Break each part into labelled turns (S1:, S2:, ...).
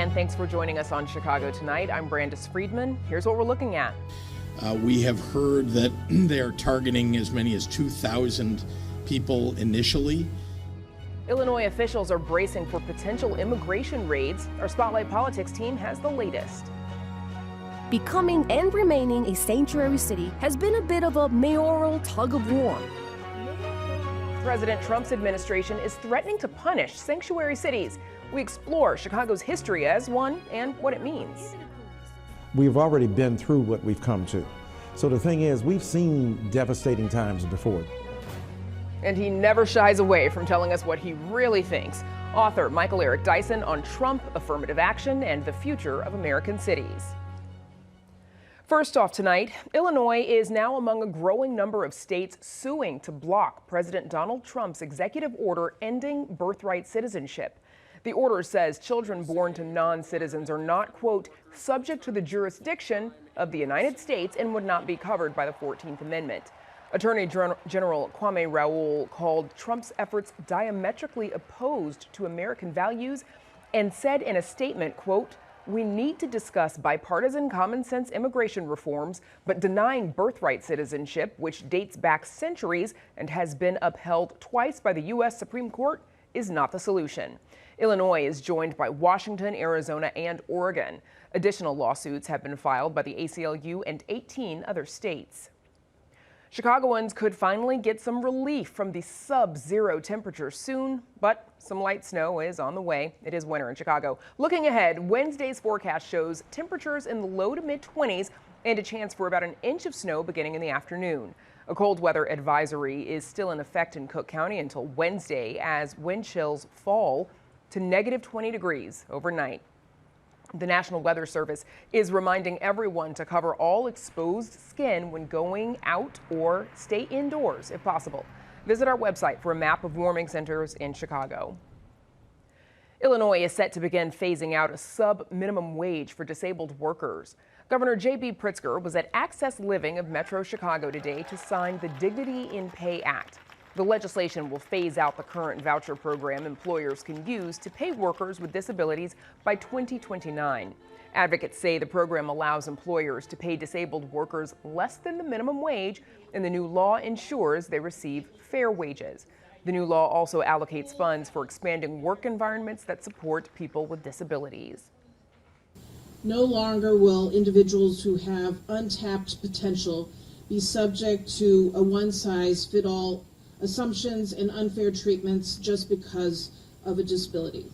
S1: and thanks for joining us on Chicago Tonight. I'm Brandis Friedman. Here's what we're looking at.
S2: We have heard that they are targeting as many as 2,000 people initially.
S1: Illinois officials are bracing for potential immigration raids. Our Spotlight Politics team has the latest.
S3: Becoming and remaining a sanctuary city has been a bit of a mayoral tug-of-war.
S1: President Trump's administration is threatening to punish sanctuary cities. We explore Chicago's history as one and what it means.
S4: We've already been through what we've come to. So the thing is, we've seen devastating times before.
S1: And he never shies away from telling us what he really thinks. Author Michael Eric Dyson on Trump, affirmative action, and the future of American cities. First off tonight, Illinois is now among a growing number of states suing to block President Donald Trump's executive order ending birthright citizenship. The order says children born to non-citizens are not, quote, subject to the jurisdiction of the United States and would not be covered by the 14th Amendment. Attorney General Kwame Raoul called Trump's efforts diametrically opposed to American values and said in a statement, quote, "We need to discuss bipartisan common sense immigration reforms, but denying birthright citizenship, which dates back centuries and has been upheld twice by the U.S. Supreme Court, is not the solution." Illinois is joined by Washington, Arizona, and Oregon. Additional lawsuits have been filed by the ACLU and 18 other states. Chicagoans could finally get some relief from the sub-zero temperatures soon, but some light snow is on the way. It is winter in Chicago. Looking ahead, Wednesday's forecast shows temperatures in the low to mid-20s and a chance for about an inch of snow beginning in the afternoon. A cold weather advisory is still in effect in Cook County until Wednesday as wind chills fall to negative 20 degrees overnight. The National Weather Service is reminding everyone to cover all exposed skin when going out or stay indoors if possible. Visit our website for a map of warming centers in Chicago. Illinois is set to begin phasing out a sub-minimum wage for disabled workers. Governor J.B. Pritzker was at Access Living of Metro Chicago today to sign the Dignity in Pay Act. The legislation will phase out the current voucher program employers can use to pay workers with disabilities by 2029. Advocates say the program allows employers to pay disabled workers less than the minimum wage, and the new law ensures they receive fair wages. The new law also allocates funds for expanding work environments that support people with disabilities.
S5: No longer will individuals who have untapped potential be subject to a one-size-fits-all assumptions and unfair treatments just because of a disability.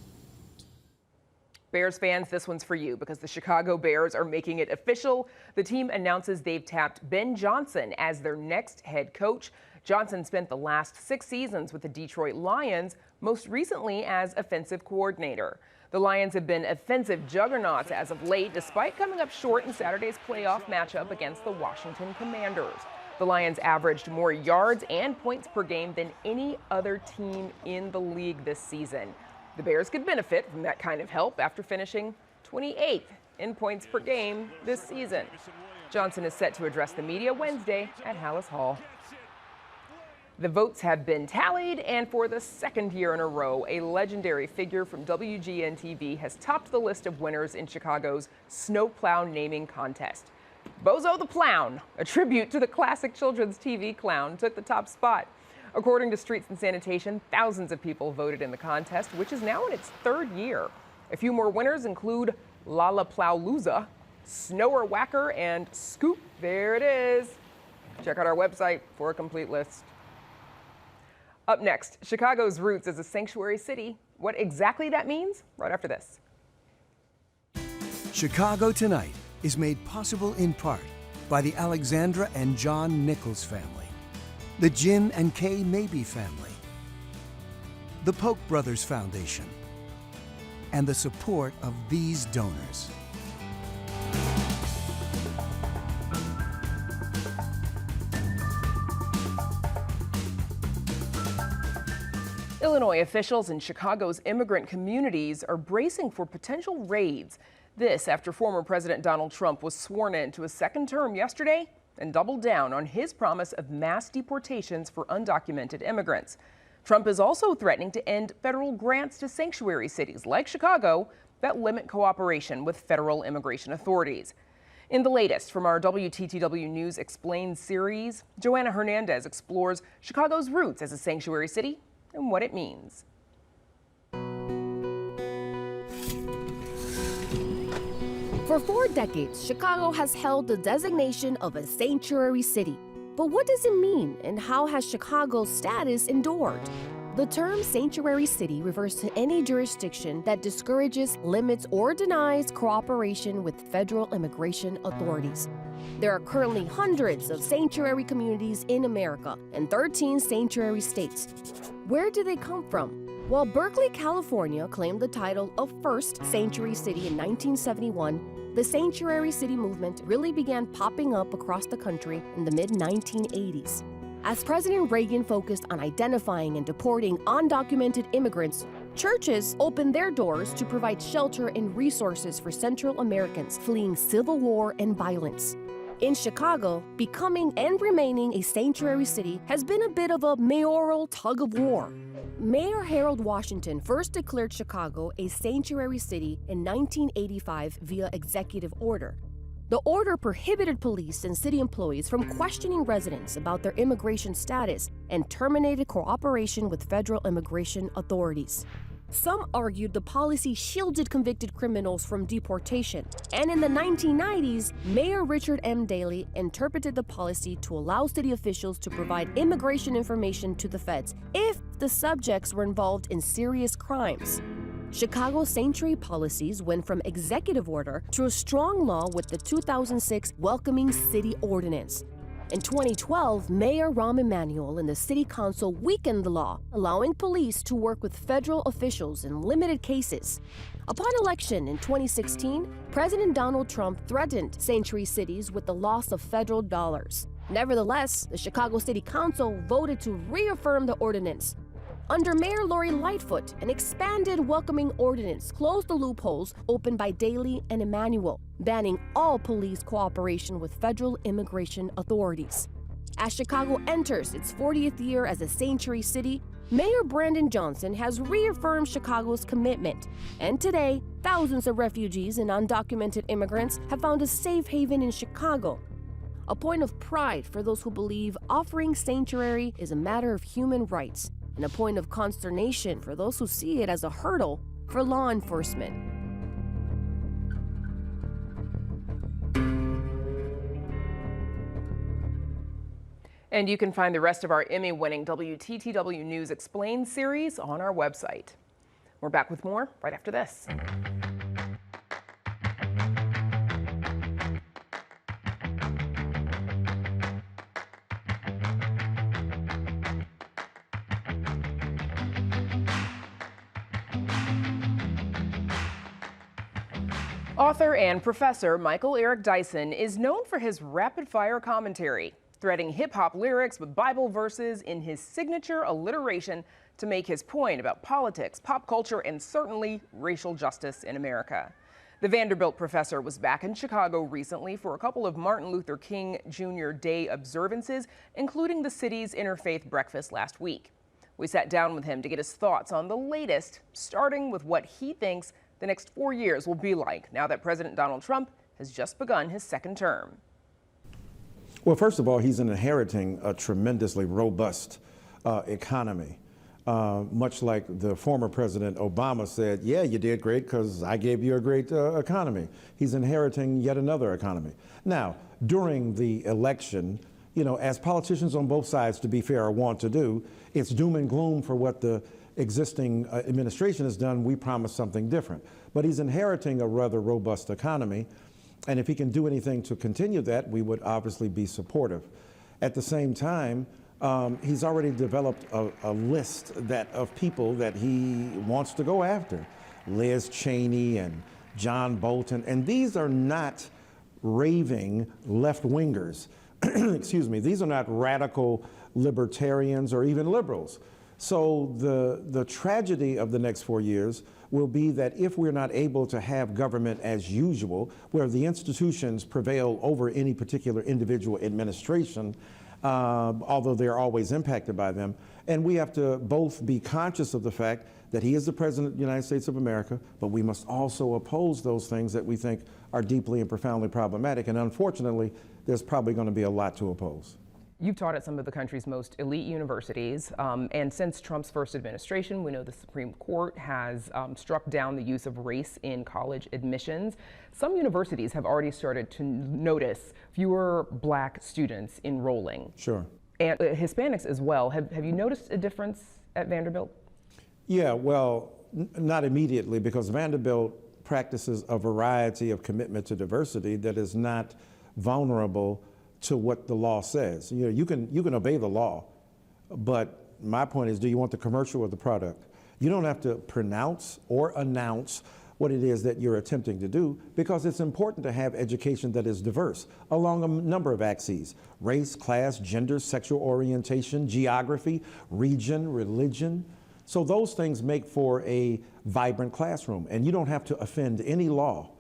S1: Bears fans, this one's for you because the Chicago Bears are making it official. The team announces they've tapped Ben Johnson as their next head coach. Johnson spent the last 6 seasons with the Detroit Lions, most recently as offensive coordinator. The Lions have been offensive juggernauts as of late, despite coming up short in Saturday's playoff matchup against the Washington Commanders. The Lions averaged more yards and points per game than any other team in the league this season. The Bears could benefit from that kind of help after finishing 28th in points per game this season. Johnson is set to address the media Wednesday at Hallis Hall. The votes have been tallied, and for the second year in a row, a legendary figure from WGN-TV has topped the list of winners in Chicago's snowplow naming contest. Bozo the Plown, a tribute to the classic children's TV clown, took the top spot. According to Streets and Sanitation, thousands of people voted in the contest, which is now in its 3rd year. A few more winners include Lala Plowlooza, Snower Whacker, and Scoop. There it is. Check out our website for a complete list. Up next, Chicago's roots as a sanctuary city. What exactly that means, right after this.
S6: Chicago Tonight is made possible in part by the Alexandra and John Nichols family, the Jim and Kay Mabey family, the Polk Brothers Foundation, and the support of these donors.
S1: Illinois officials in Chicago's immigrant communities are bracing for potential raids. This after former President Donald Trump was sworn into a second term yesterday and doubled down on his promise of mass deportations for undocumented immigrants. Trump is also threatening to end federal grants to sanctuary cities like Chicago that limit cooperation with federal immigration authorities. In the latest from our WTTW News Explained series, Joanna Hernandez explores Chicago's roots as a sanctuary city and what it means.
S3: For 4 decades, Chicago has held the designation of a sanctuary city. But what does it mean, and how has Chicago's status endured? The term sanctuary city refers to any jurisdiction that discourages, limits, or denies cooperation with federal immigration authorities. There are currently hundreds of sanctuary communities in America and 13 sanctuary states. Where do they come from? While Berkeley, California claimed the title of first sanctuary city in 1971, the sanctuary city movement really began popping up across the country in the mid-1980s. As President Reagan focused on identifying and deporting undocumented immigrants, churches opened their doors to provide shelter and resources for Central Americans fleeing civil war and violence. In Chicago, becoming and remaining a sanctuary city has been a bit of a mayoral tug-of-war. Mayor Harold Washington first declared Chicago a sanctuary city in 1985 via executive order. The order prohibited police and city employees from questioning residents about their immigration status and terminated cooperation with federal immigration authorities. Some argued the policy shielded convicted criminals from deportation, and in the 1990s, Mayor Richard M. Daley interpreted the policy to allow city officials to provide immigration information to the feds if the subjects were involved in serious crimes. Chicago's sanctuary policies went from executive order to a strong law with the 2006 Welcoming City Ordinance. In 2012, Mayor Rahm Emanuel and the City Council weakened the law, allowing police to work with federal officials in limited cases. Upon election in 2016, President Donald Trump threatened sanctuary cities with the loss of federal dollars. Nevertheless, the Chicago City Council voted to reaffirm the ordinance. Under Mayor Lori Lightfoot, an expanded welcoming ordinance closed the loopholes opened by Daley and Emanuel, banning all police cooperation with federal immigration authorities. As Chicago enters its 40th year as a sanctuary city, Mayor Brandon Johnson has reaffirmed Chicago's commitment. And today, thousands of refugees and undocumented immigrants have found a safe haven in Chicago. A point of pride for those who believe offering sanctuary is a matter of human rights, and a point of consternation for those who see it as a hurdle for law enforcement.
S1: And you can find the rest of our Emmy-winning WTTW News Explained series on our website. We're back with more right after this. Author and professor Michael Eric Dyson is known for his rapid-fire commentary, threading hip-hop lyrics with Bible verses in his signature alliteration to make his point about politics, pop culture, and certainly racial justice in America. The Vanderbilt professor was back in Chicago recently for a couple of Martin Luther King Jr. Day observances, including the city's interfaith breakfast last week. We sat down with him to get his thoughts on the latest, starting with what he thinks the next 4 years will be like now that President Donald Trump has just begun his second term.
S4: Well, first of all, he's inheriting a tremendously robust economy. Much like the former President Obama said, yeah, you did great because I gave you a great economy. He's inheriting yet another economy. Now, during the election, you know, as politicians on both sides, to be fair, want to do, it's doom and gloom for what the existing administration has done. We promise something different. But he's inheriting a rather robust economy, and if he can do anything to continue that, we would obviously be supportive. At the same time, he's already developed a list of people that he wants to go after. Liz Cheney and John Bolton, and these are not raving left-wingers. Excuse me, these are not radical libertarians or even liberals. So the tragedy of the next 4 years will be that if we're not able to have government as usual, where the institutions prevail over any particular individual administration, although they're always impacted by them. And we have to both be conscious of the fact that he is the President of the United States of America, but we must also oppose those things that we think are deeply and profoundly problematic. And unfortunately, there's probably going to be a lot to oppose.
S1: You've taught at some of the country's most elite universities, and since Trump's first administration, we know the Supreme Court has struck down the use of race in college admissions. Some universities have already started to notice fewer black students enrolling.
S4: Sure.
S1: And Hispanics as well. Have you noticed a difference at Vanderbilt?
S4: Yeah, well, not immediately, because Vanderbilt practices a variety of commitment to diversity that is not vulnerable to what the law says. You know, you can obey the law, but my point is, do you want the commercial or the product? You don't have to pronounce or announce what it is that you're attempting to do, because it's important to have education that is diverse along a number of axes: race, class, gender, sexual orientation, geography, region, religion. So those things make for a vibrant classroom, and you don't have to offend any law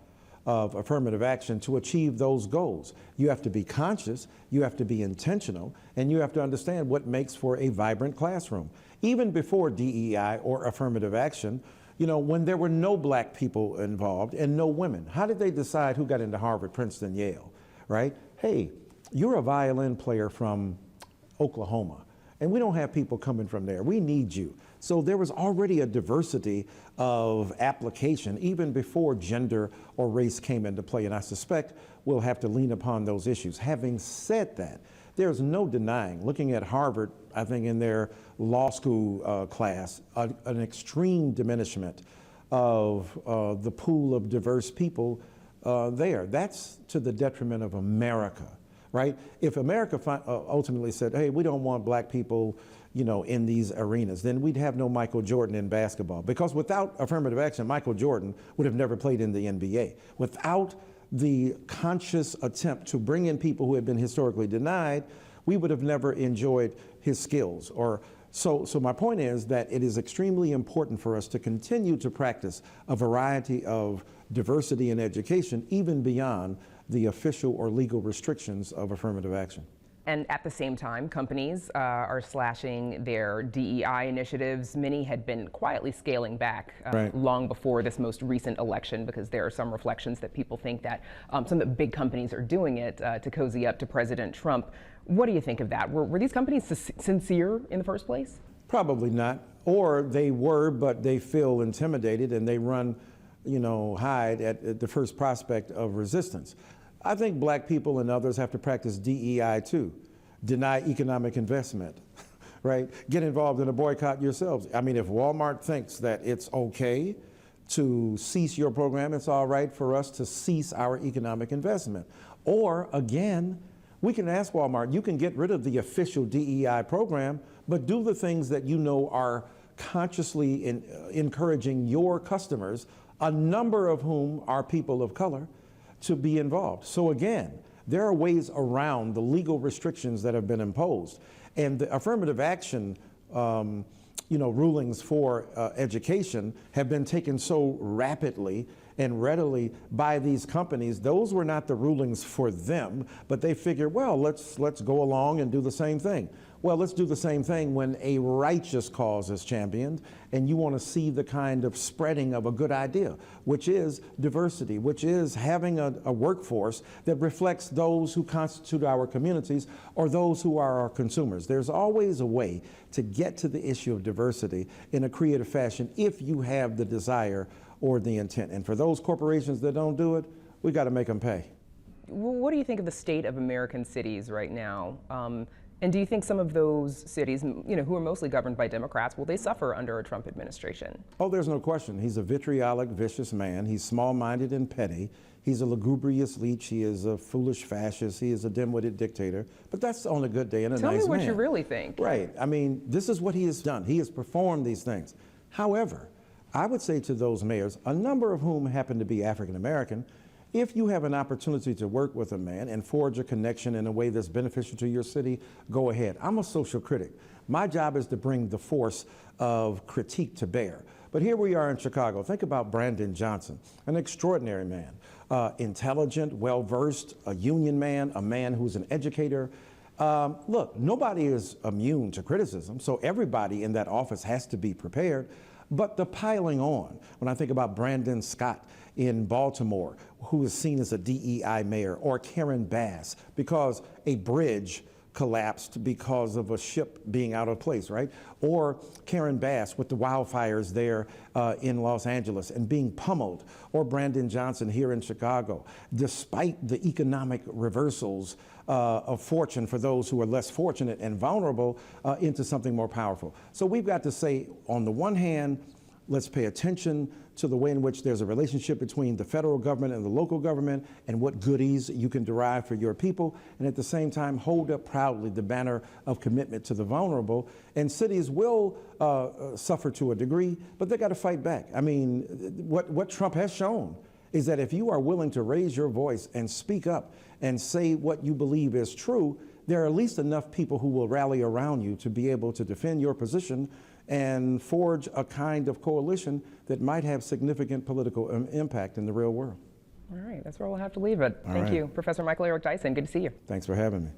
S4: of affirmative action to achieve those goals. You have to be conscious, you have to be intentional, and you have to understand what makes for a vibrant classroom. Even before DEI or affirmative action, you know, when there were no black people involved and no women, how did they decide who got into Harvard, Princeton, Yale, right? Hey, you're a violin player from Oklahoma, and we don't have people coming from there. We need you. So there was already a diversity of application even before gender or race came into play, and I suspect we'll have to lean upon those issues. Having said that, there's no denying, looking at Harvard, I think in their law school class, an extreme diminishment of the pool of diverse people there. That's to the detriment of America, right? If America ultimately said, hey, we don't want black people, you know, in these arenas, then we'd have no Michael Jordan in basketball. Because without affirmative action, Michael Jordan would have never played in the NBA. Without the conscious attempt to bring in people who had been historically denied, we would have never enjoyed his skills. So my point is that it is extremely important for us to continue to practice a variety of diversity in education, even beyond the official or legal restrictions of affirmative action.
S1: And at the same time, companies are slashing their DEI initiatives. Many had been quietly scaling back long before this most recent election, because there are some reflections that people think that some of the big companies are doing it to cozy up to President Trump. What do you think of that? Were these companies sincere in the first place?
S4: Probably not. Or they were, but they feel intimidated and they run, you know, hide at the first prospect of resistance. I think black people and others have to practice DEI too. Deny economic investment, right? Get involved in a boycott yourselves. I mean, if Walmart thinks that it's okay to cease your program, it's all right for us to cease our economic investment. Or again, we can ask Walmart, you can get rid of the official DEI program, but do the things that you know are consciously encouraging your customers, a number of whom are people of color, to be involved. So again, there are ways around the legal restrictions that have been imposed. And the affirmative action rulings for education have been taken so rapidly and readily by these companies. Those were not the rulings for them, but they figured, well, let's go along and do the same thing. Well, let's do the same thing when a righteous cause is championed and you want to see the kind of spreading of a good idea, which is diversity, which is having a workforce that reflects those who constitute our communities or those who are our consumers. There's always a way to get to the issue of diversity in a creative fashion if you have the desire or the intent. And for those corporations that don't do it, we got to make them pay.
S1: What do you think of the state of American cities right now? And do you think some of those cities, who are mostly governed by Democrats, will they suffer under a Trump administration?
S4: Oh, there's no question. He's a vitriolic, vicious man. He's small-minded and petty. He's a lugubrious leech. He is a foolish fascist. He is a dim-witted dictator. But that's on a good day and a nice man.
S1: Tell me what you really think.
S4: Right. I mean, this is what he has done. He has performed these things. However, I would say to those mayors, a number of whom happen to be African-American, if you have an opportunity to work with a man and forge a connection in a way that's beneficial to your city, go ahead. I'm a social critic. My job is to bring the force of critique to bear. But here we are in Chicago. Think about Brandon Johnson, an extraordinary man, intelligent, well-versed, a union man, a man who's an educator. Look, nobody is immune to criticism, so everybody in that office has to be prepared. But the piling on, when I think about Brandon Scott in Baltimore, who is seen as a DEI mayor, or Karen Bass, because a bridge collapsed because of a ship being out of place, right? Or Karen Bass with the wildfires there in Los Angeles and being pummeled, or Brandon Johnson here in Chicago, despite the economic reversals of fortune for those who are less fortunate and vulnerable into something more powerful. So we've got to say, on the one hand, let's pay attention to the way in which there's a relationship between the federal government and the local government and what goodies you can derive for your people. And at the same time, hold up proudly the banner of commitment to the vulnerable. And cities will suffer to a degree, but they got to fight back. I mean, what Trump has shown is that if you are willing to raise your voice and speak up and say what you believe is true, there are at least enough people who will rally around you to be able to defend your position and forge a kind of coalition that might have significant political impact in the real world.
S1: All right, that's where we'll have to leave it.
S4: All
S1: Thank
S4: right.
S1: you, Professor Michael Eric Dyson. Good to see you.
S4: Thanks for having me.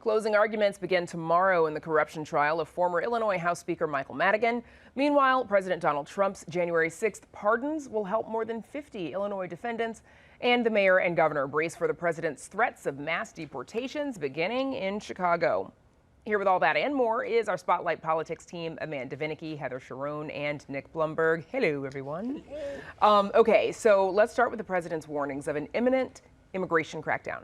S1: Closing arguments begin tomorrow in the corruption trial of former Illinois House Speaker Michael Madigan. Meanwhile, President Donald Trump's January 6th pardons will help more than 50 Illinois defendants, and the mayor and governor brace for the president's threats of mass deportations beginning in Chicago. Here with all that and more is our Spotlight Politics team, Amanda Vinicky, Heather Sharon, and Nick Blumberg. Hello, everyone. Okay, so let's start with the president's warnings of an imminent immigration crackdown.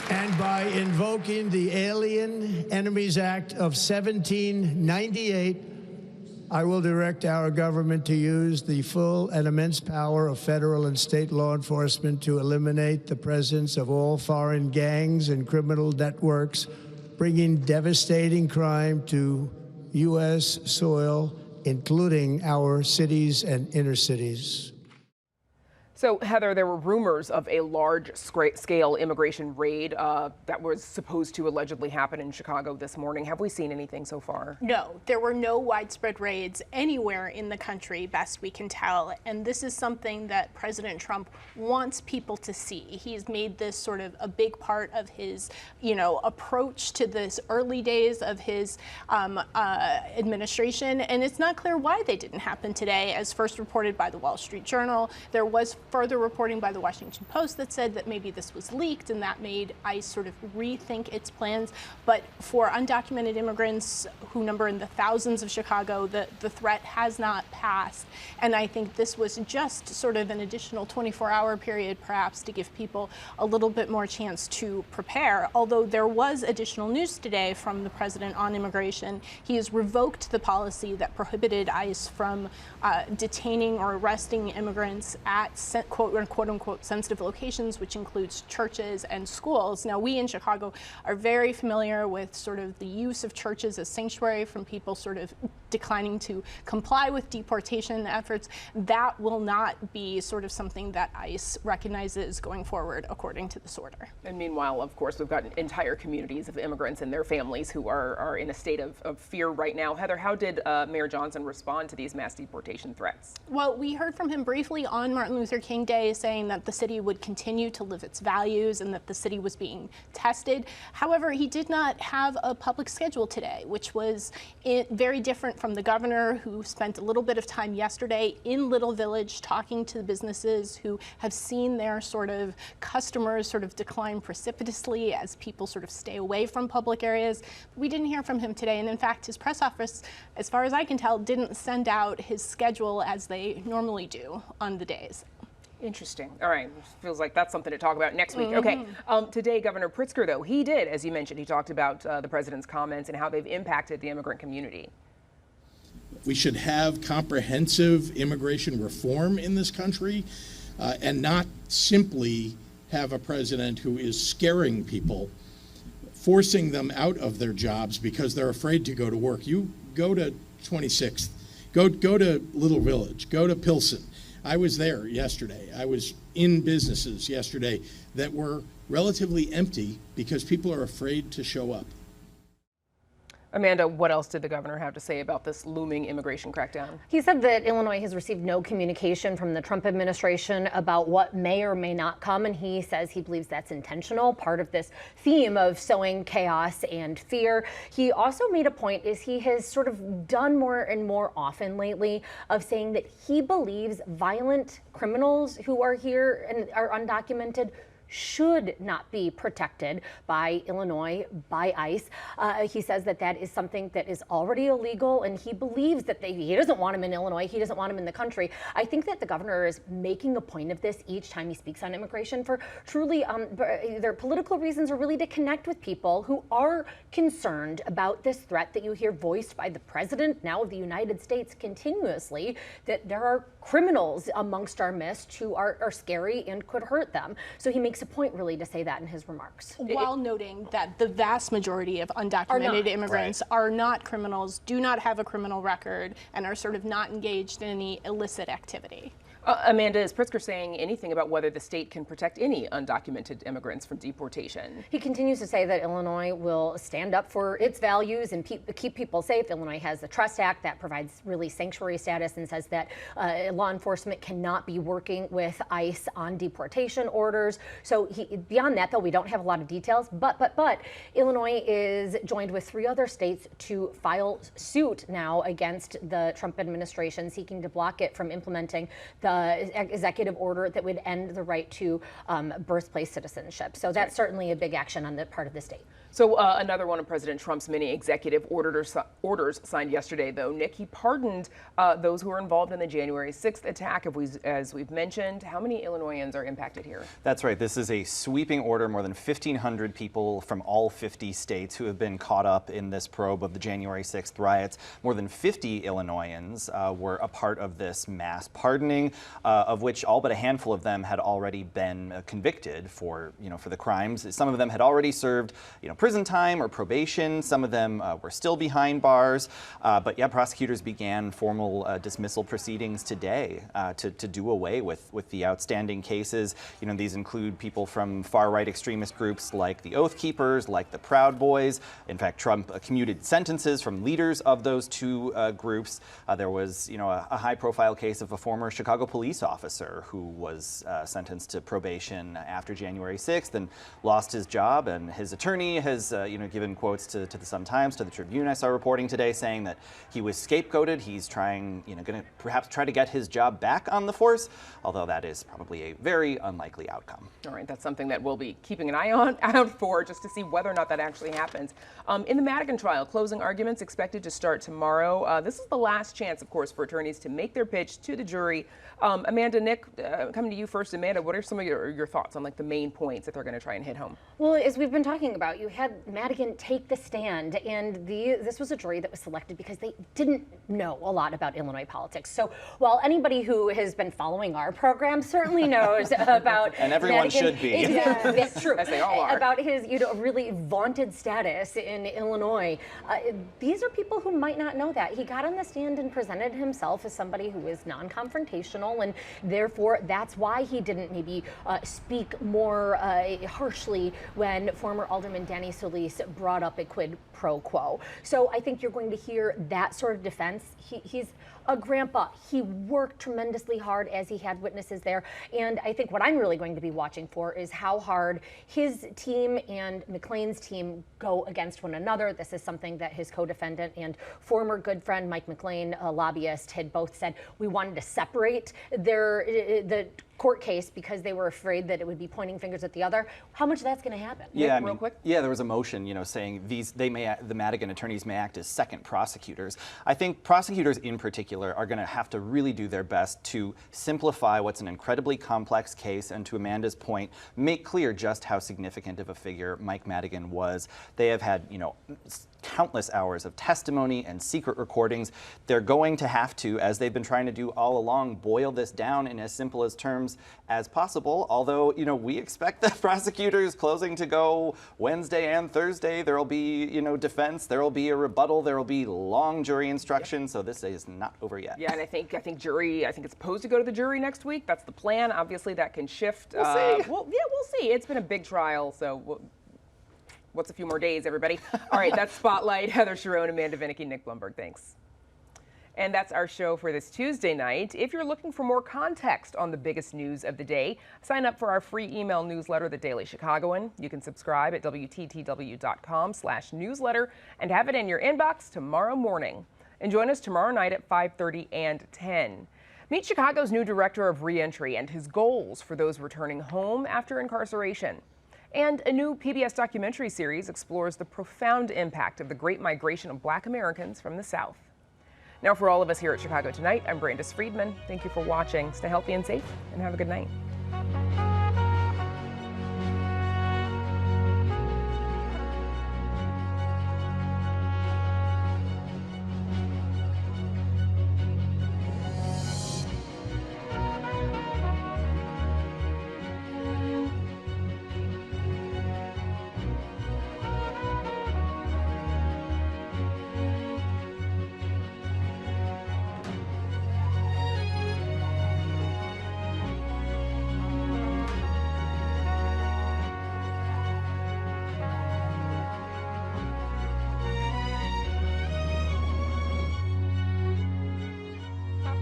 S7: And by invoking the Alien Enemies Act of 1798, I will direct our government to use the full and immense power of federal and state law enforcement to eliminate the presence of all foreign gangs and criminal networks, bringing devastating crime to U.S. soil, including our cities and inner cities.
S1: So, Heather, there were rumors of a large-scale immigration raid that was supposed to allegedly happen in Chicago this morning. Have we seen anything so far?
S8: No, there were no widespread raids anywhere in the country, best we can tell. And this is something that President Trump wants people to see. He's made this sort of a big part of his, approach to this early days of his administration. And it's not clear why they didn't happen today. As first reported by the Wall Street Journal, there was further reporting by the Washington Post that said that maybe this was leaked, and that made ICE sort of rethink its plans. But for undocumented immigrants who number in the thousands of Chicago, the threat has not passed. And I think this was just sort of an additional 24-hour period, perhaps, to give people a little bit more chance to prepare. Although there was additional news today from the president on immigration. He has revoked the policy that prohibited ICE from detaining or arresting immigrants at quote unquote sensitive locations, which includes churches and schools. Now, we in Chicago are very familiar with sort of the use of churches as sanctuary from people sort of declining to comply with deportation efforts. That will not be sort of something that ICE recognizes going forward, according to this order.
S1: And meanwhile, of course, we've got entire communities of immigrants and their families who are in a state of fear right now. Heather, how did Mayor Johnson respond to these mass deportation threats?
S8: Well, we heard from him briefly on Martin Luther King Day, saying that the city would continue to live its values and that the city was being tested. However, he did not have a public schedule today, which was very different from the governor, who spent a little bit of time yesterday in Little Village talking to the businesses who have seen their sort of customers sort of decline precipitously as people sort of stay away from public areas. We didn't hear from him today, and in fact, his press office, as far as I can tell, didn't send out his schedule as they normally do on the days.
S1: Interesting. All right. Feels like that's something to talk about next week. Okay. Today, Governor Pritzker, though, he did, as you mentioned, he talked about the president's comments and how they've impacted the immigrant community.
S2: We should have comprehensive immigration reform in this country and not simply have a president who is scaring people, forcing them out of their jobs because they're afraid to go to work. You go to 26th, go to Little Village, go to Pilsen. I was there yesterday. I was in businesses yesterday that were relatively empty because people are afraid to show up.
S1: Amanda, what else did the governor have to say about this looming immigration crackdown?
S9: He said that Illinois has received no communication from the Trump administration about what may or may not come, and he says he believes that's intentional, part of this theme of sowing chaos and fear. He also made a point, is he has sort of done more and more often lately, of saying that he believes violent criminals who are here and are undocumented should not be protected by Illinois, by ICE. He says that that is something that is already illegal, and he believes that he doesn't want him in Illinois. He doesn't want him in the country. I think that the governor is making a point of this each time he speaks on immigration for truly their political reasons, or really to connect with people who are concerned about this threat that you hear voiced by the president now of the United States continuously, that there are criminals amongst our midst who are scary and could hurt them. So he makes a point really to say that in his remarks.
S8: While noting that the vast majority of undocumented immigrants are not criminals, do not have a criminal record, and are sort of not engaged in any illicit activity.
S1: Amanda, is Pritzker saying anything about whether the state can protect any undocumented immigrants from deportation?
S9: He continues to say that Illinois will stand up for its values and keep people safe. Illinois has the Trust Act that provides really sanctuary status and says that law enforcement cannot be working with ICE on deportation orders. So beyond that, though, we don't have a lot of details. But Illinois is joined with 3 other states to file suit now against the Trump administration, seeking to block it from implementing the executive order that would end the right to birthplace citizenship. So that's certainly a big action on the part of the state.
S1: So another one of President Trump's many executive orders signed yesterday, though. Nick, he pardoned those who were involved in the January 6th attack, as we've mentioned. How many Illinoisans are impacted here?
S10: That's right. This is a sweeping order. More than 1,500 people from all 50 states who have been caught up in this probe of the January 6th riots. More than 50 Illinoisans were a part of this mass pardoning, of which all but a handful of them had already been convicted for the crimes. Some of them had already served, prison time or probation. Some of them were still behind bars. But yeah, prosecutors began formal dismissal proceedings today to do away with the outstanding cases. These include people from far-right extremist groups like the Oath Keepers, like the Proud Boys. In fact, Trump commuted sentences from leaders of those 2 groups. There was, a high-profile case of a former Chicago police officer who was sentenced to probation after January 6th and lost his job, and his attorney has given quotes to the Sun-Times, to the Tribune I saw reporting today, saying that he was scapegoated. He's trying, going to perhaps try to get his job back on the force, although that is probably a very unlikely outcome.
S1: All right, that's something that we'll be keeping an eye out for, just to see whether or not that actually happens. In the Madigan trial, closing arguments expected to start tomorrow. This is the last chance, of course, for attorneys to make their pitch to the jury. Amanda, Nick, coming to you first. Amanda, what are some of your thoughts on the main points that they're going to try and hit home?
S9: Well, as we've been talking about, you had Madigan take the stand, and this was a jury that was selected because they didn't know a lot about Illinois politics. So while anybody who has been following our program certainly knows about
S10: and everyone
S9: Madigan,
S10: should be.
S9: That's true.
S1: As they all are.
S9: About his really vaunted status in Illinois. These are people who might not know that. He got on the stand and presented himself as somebody who is non-confrontational, and therefore that's why he didn't maybe speak more harshly when former Alderman Danny Solis brought up a quid pro quo. So I think you're going to hear that sort of defense. He's a grandpa. He worked tremendously hard as he had witnesses there. And I think what I'm really going to be watching for is how hard his team and McLean's team go against one another. This is something that his co-defendant and former good friend Mike McLean, a lobbyist, had both said. We wanted to separate the court case because they were afraid that it would be pointing fingers at the other. How much of that's going to happen?
S10: Yeah,
S1: real quick.
S10: Yeah, there was a motion, saying the Madigan attorneys may act as second prosecutors. I think prosecutors in particular are going to have to really do their best to simplify what's an incredibly complex case, and to Amanda's point, make clear just how significant of a figure Mike Madigan was. They have had, countless hours of testimony and secret recordings. They're going to have to, as they've been trying to do all along, boil this down in as simple as terms terms as possible. Although, you know, we expect the prosecutors closing to go Wednesday and Thursday. There will be, you know, defense, there will be a rebuttal, there will be long jury instructions. So this is not over yet.
S1: Yeah, and I think it's supposed to go to the jury next week. That's the plan. Obviously, that can shift.
S10: We'll see.
S1: We'll see. It's been a big trial, so what's a few more days, everybody? All right, that's Spotlight. Heather Sharon, Amanda Vinicky, Nick Blumberg. Thanks. And that's our show for this Tuesday night. If you're looking for more context on the biggest news of the day, sign up for our free email newsletter, The Daily Chicagoan. You can subscribe at WTTW.com/newsletter and have it in your inbox tomorrow morning. And join us tomorrow night at 5:30 and 10. Meet Chicago's new director of reentry and his goals for those returning home after incarceration. And a new PBS documentary series explores the profound impact of the Great Migration of Black Americans from the South. Now, for all of us here at Chicago Tonight, I'm Brandis Friedman. Thank you for watching. Stay healthy and safe, and have a good night.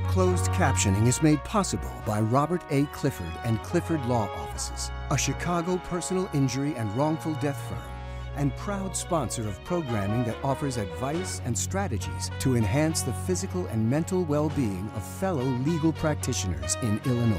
S6: Closed captioning is made possible by Robert A. Clifford and Clifford Law Offices, a Chicago personal injury and wrongful death firm, and proud sponsor of programming that offers advice and strategies to enhance the physical and mental well-being of fellow legal practitioners in Illinois.